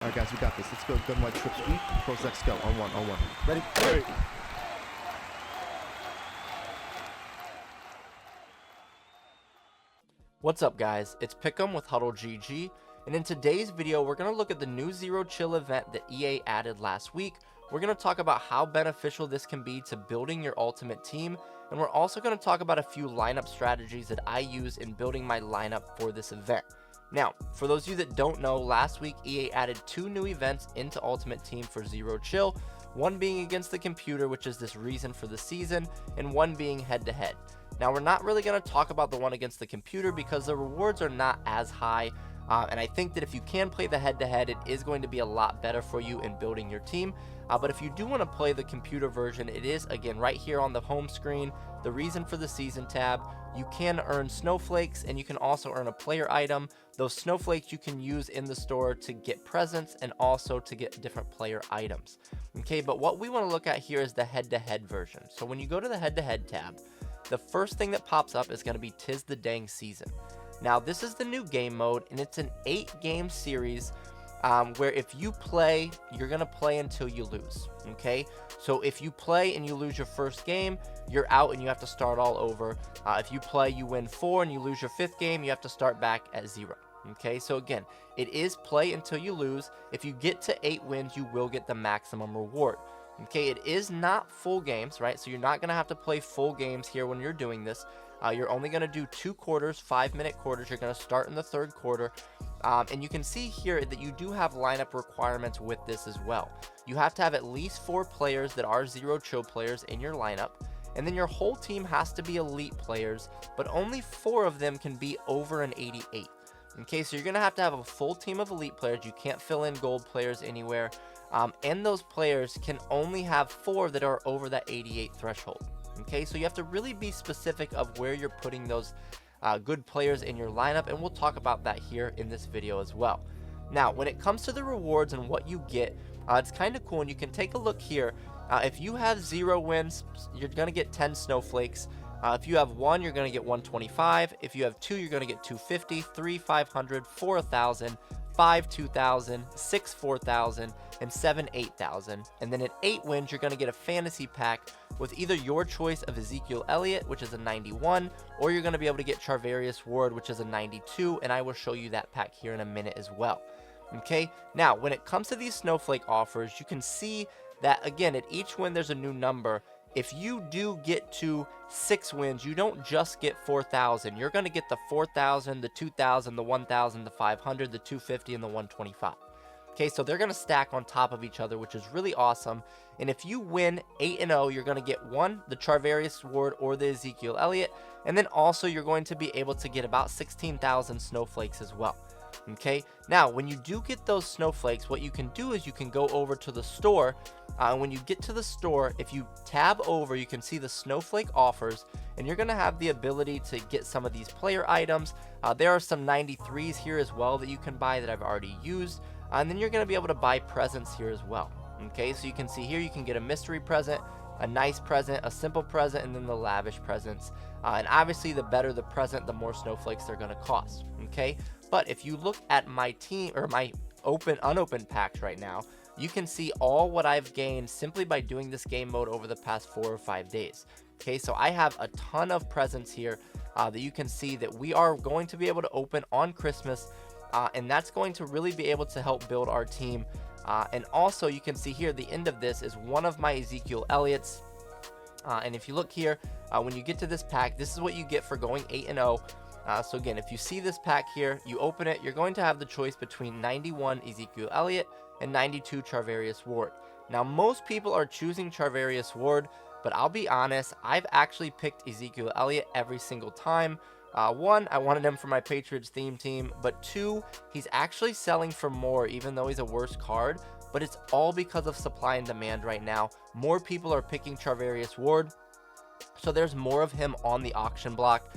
All right, guys, we got this. Let's go. Gun wide trip sweep. Pros X go. On one. On one. Ready? Ready. What's up, guys? It's Pick'em with HuddleGG, and in today's video, we're going to look at the new Zero Chill event that EA added last week. We're going to talk about how beneficial this can be to building your ultimate team, and we're also going to talk about a few lineup strategies that I use in building my lineup for this event. Now, for those of you that don't know, last week EA added 2 new events into Ultimate Team for Zero Chill, one being against the computer, which is this reason for the season, and one being head-to-head. Now, we're not really going to talk about the one against the computer because the rewards are not as high, and I think that if you can play the head-to-head, it is going to be a lot better for you in building your team. But if you do want to play the computer version, it is, again, right here on the home screen, the reason for the season tab. You can earn snowflakes, and you can also earn a player item. Those snowflakes you can use in the store to get presents and also to get different player items. Okay, but what we want to look at here is the head-to-head version. So when you go to the head-to-head tab, the first thing that pops up is going to be Tis the Dang Season. Now, this is the new game mode, and it's an 8-game series where if you play, you're going to play until you lose, okay? So if you play and you lose your first game, you're out and you have to start all over. If you play, you win 4 and you lose your 5th game, you have to start back at 0. Okay, so again, it is play until you lose. If you get to 8 wins, you will get the maximum reward. Okay, it is not full games, right? So you're not going to have to play full games here when you're doing this. You're only going to do 2 quarters, 5-minute quarters. You're going to start in the 3rd quarter. And you can see here that you do have lineup requirements with this as well. You have to have at least 4 players that are Zero Chill players in your lineup. And then your whole team has to be elite players, but only 4 of them can be over an 88. Okay, so you're going to have a full team of elite players. You can't fill in gold players anywhere. And those players can only have 4 that are over that 88 threshold. Okay, so you have to really be specific of where you're putting those good players in your lineup, and we'll talk about that here in this video as well. Now, when it comes to the rewards and what you get, it's kind of cool, and you can take a look here. If you have 0 wins, you're going to get 10 snowflakes. If you have 1, you're going to get 125. If you have 2, you're going to get 250, 3, 500, 4, 1,000, 5, 2,000, 6, 4,000, and 7, 8,000. And then at 8 wins, you're going to get a fantasy pack with either your choice of Ezekiel Elliott, which is a 91, or you're going to be able to get Charvarius Ward, which is a 92, and I will show you that pack here in a minute as well. Okay, now when it comes to these snowflake offers, you can see that, again, at each win there's a new number. If you do get to 6 wins, you don't just get 4,000. You're going to get the 4,000, the 2,000, the 1,000, the 500, the 250, and the 125. Okay, so they're going to stack on top of each other, which is really awesome. And if you win 8-0, you're going to get 1, the Charvarius Ward or the Ezekiel Elliott. And then also you're going to be able to get about 16,000 snowflakes as well. Okay, now when you do get those snowflakes, what you can do is you can go over to the store. When you get to the store, if you tab over, you can see the snowflake offers, and you're going to have the ability to get some of these player items. There are some 93s here as well that you can buy that I've already used, and then you're going to be able to buy presents here as well. Okay, so you can see here you can get a mystery present, a nice present, a simple present, and then the lavish presents. And obviously the better the present, the more snowflakes they're going to cost. Okay, but if you look at my team or my unopened packs right now, you can see all what I've gained simply by doing this game mode over the past 4 or 5 days. Okay, so I have a ton of presents here that you can see that we are going to be able to open on Christmas, and that's going to really be able to help build our team. And also you can see here the end of this is one of my Ezekiel Elliott's. And if you look here, when you get to this pack, this is what you get for going 8-0. So again, if you see this pack here, you open it, you're going to have the choice between 91 Ezekiel Elliott and 92 Charvarius Ward. Now, most people are choosing Charvarius Ward, but I'll be honest, I've actually picked Ezekiel Elliott every single time. 1, I wanted him for my Patriots theme team, but 2, he's actually selling for more even though he's a worse card, but it's all because of supply and demand right now. More people are picking Charvarius Ward, so there's more of him on the auction block.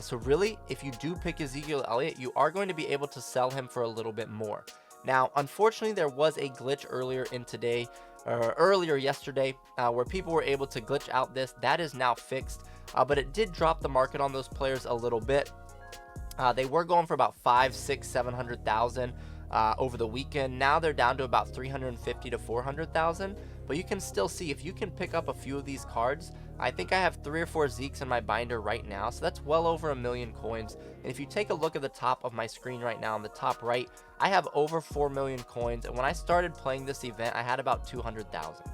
So really, if you do pick Ezekiel Elliott, you are going to be able to sell him for a little bit more. Now, unfortunately, there was a glitch earlier yesterday where people were able to glitch out this. That is now fixed, but it did drop the market on those players a little bit. They were going for about 5, 6, 700,000. over the weekend. Now they're down to about 350 to 400,000, but you can still see if you can pick up a few of these cards. I think I have 3 or 4 Zeeks in my binder right now, so that's well over 1 million coins. And if you take a look at the top of my screen right now, on the top right, I have over 4 million coins, and when I started playing this event, I had about 200,000.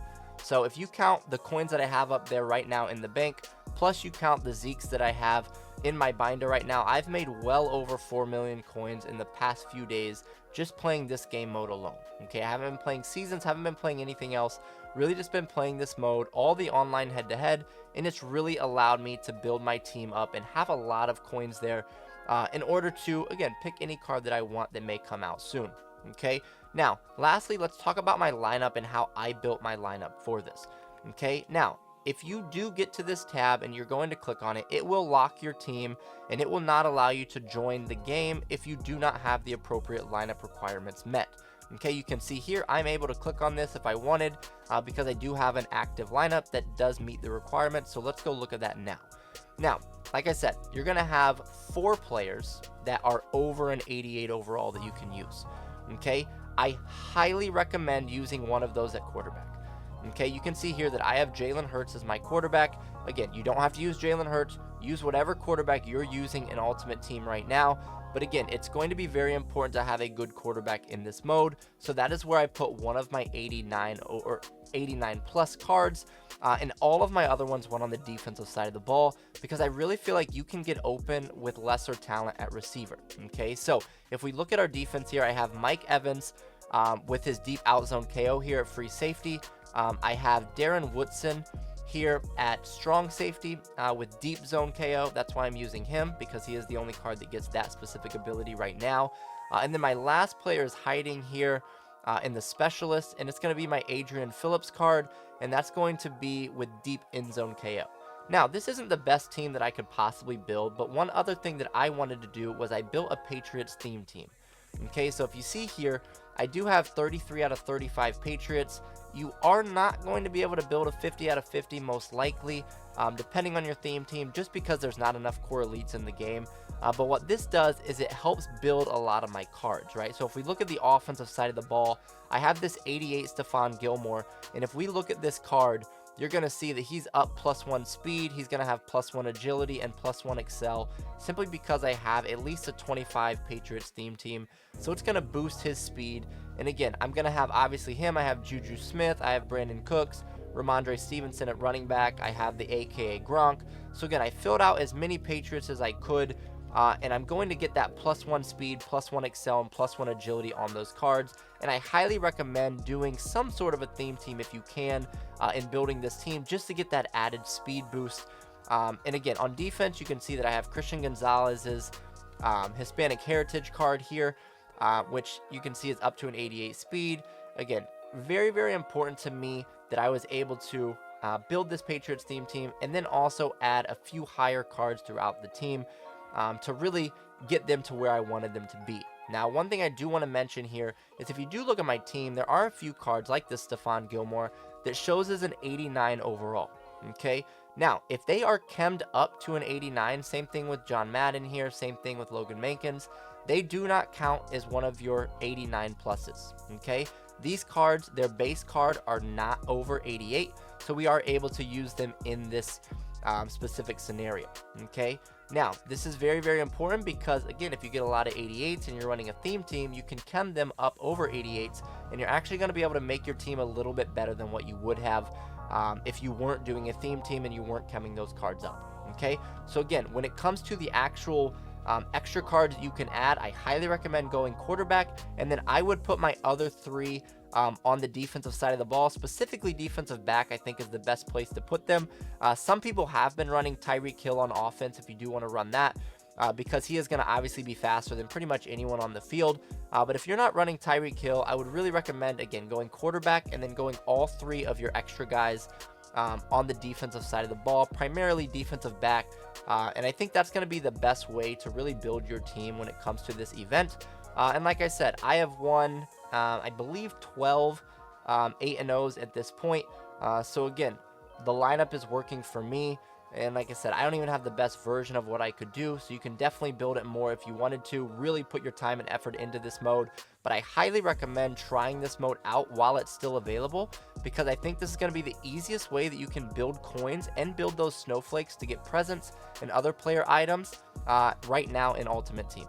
So if you count the coins that I have up there right now in the bank, plus you count the Zeeks that I have in my binder right now, I've made well over 4 million coins in the past few days just playing this game mode alone. Okay, I haven't been playing seasons, haven't been playing anything else, really just been playing this mode, all the online head-to-head, and it's really allowed me to build my team up and have a lot of coins there in order to, again, pick any card that I want that may come out soon. Okay, now lastly, let's talk about my lineup and how I built my lineup for this. Okay, now if you do get to this tab and you're going to click on it, it will lock your team and it will not allow you to join the game if you do not have the appropriate lineup requirements met. Okay, you can see here I'm able to click on this if I wanted because I do have an active lineup that does meet the requirements. So let's go look at that now. Now, like I said, you're going to have 4 players that are over an 88 overall that you can use. Okay, I highly recommend using one of those at quarterback. Okay, you can see here that I have Jalen Hurts as my quarterback. Again, you don't have to use Jalen Hurts. Use whatever quarterback you're using in Ultimate Team right now. But again, it's going to be very important to have a good quarterback in this mode. So that is where I put one of my 89 or 89 plus cards. And all of my other ones went on the defensive side of the ball because I really feel like you can get open with lesser talent at receiver. Okay, so if we look at our defense here, I have Mike Evans with his deep out zone KO here at free safety. I have Darren Woodson here at strong safety with deep zone KO. That's why I'm using him, because he is the only card that gets that specific ability right now. And then my last player is hiding here in the specialist, and it's going to be my Adrian Phillips card, and that's going to be with deep end zone KO. Now, this isn't the best team that I could possibly build, but one other thing that I wanted to do was I built a Patriots theme team. Okay, so if you see here, I do have 33 out of 35 Patriots. You are not going to be able to build a 50 out of 50 most likely, depending on your theme team, just because there's not enough core elites in the game. But what this does is it helps build a lot of my cards, right? So if we look at the offensive side of the ball, I have this 88 Stephon Gilmore, and if we look at this card, you're going to see that he's up +1 speed, he's going to have +1 agility, and +1 excel, simply because I have at least a 25 Patriots theme team. So it's going to boost his speed. And again, I'm going to have obviously him, I have Juju Smith, I have Brandon Cooks, Ramondre Stevenson at running back, I have the AKA Gronk. So again, I filled out as many Patriots as I could, and I'm going to get that +1 speed, +1 excel, and +1 agility on those cards. And I highly recommend doing some sort of a theme team if you can in building this team, just to get that added speed boost. And again, on defense, you can see that I have Christian Gonzalez's Hispanic Heritage card here, which you can see is up to an 88 speed. Again, very, very important to me that I was able to build this Patriots theme team, and then also add a few higher cards throughout the team to really get them to where I wanted them to be. Now, one thing I do want to mention here is if you do look at my team, there are a few cards like this Stephon Gilmore that shows as an 89 overall. Okay, now if they are chemmed up to an 89, same thing with John Madden here, same thing with Logan Mankins, they do not count as one of your 89 pluses. Okay, these cards, their base card, are not over 88, so we are able to use them in this specific scenario. Okay, now this is very, very important because again, if you get a lot of 88s and you're running a theme team, you can chem them up over 88s, and you're actually going to be able to make your team a little bit better than what you would have if you weren't doing a theme team and you weren't chemming those cards up. Okay, so again, when it comes to the actual extra cards you can add, I highly recommend going quarterback, and then I would put my other 3 on the defensive side of the ball. Specifically defensive back, I think, is the best place to put them. Some people have been running Tyreek Hill on offense if you do want to run that, because he is going to obviously be faster than pretty much anyone on the field. But if you're not running Tyreek Hill, I would really recommend, again, going quarterback and then going all 3 of your extra guys on the defensive side of the ball, primarily defensive back. And I think that's going to be the best way to really build your team when it comes to this event. And like I said, I have won, I believe, 12 8-0s at this point. So again, the lineup is working for me. And like I said, I don't even have the best version of what I could do, so you can definitely build it more if you wanted to. Really put your time and effort into this mode. But I highly recommend trying this mode out while it's still available, because I think this is going to be the easiest way that you can build coins and build those snowflakes to get presents and other player items right now in Ultimate Team.